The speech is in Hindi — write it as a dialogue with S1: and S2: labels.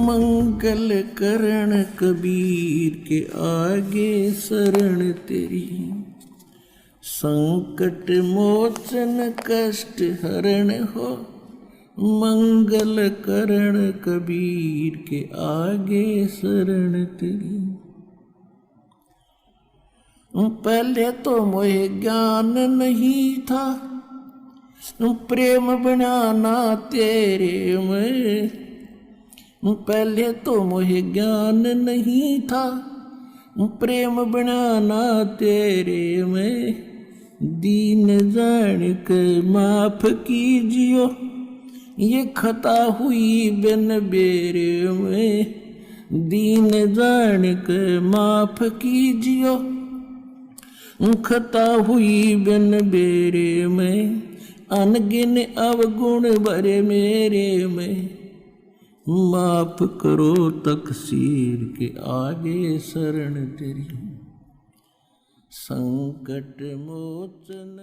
S1: मंगल करण कबीर के आगे शरण तेरी, संकट मोचन कष्ट हरण हो, मंगल करण कबीर के आगे शरण तेरी। पहले तो मोहे ज्ञान नहीं था, प्रेम बनाना तेरे में। पहले तो मोहे ज्ञान नहीं था, प्रेम बनाना तेरे में। दीन जान के माफ कीजियो, ये खता हुई बिन बेरे में। दीन जान के माफ कीजियो, खता हुई बिन बेरे में। अनगिन अवगुण भरे मेरे में, माफ करो तकसीर के आगे शरण तेरी। संकट मोचन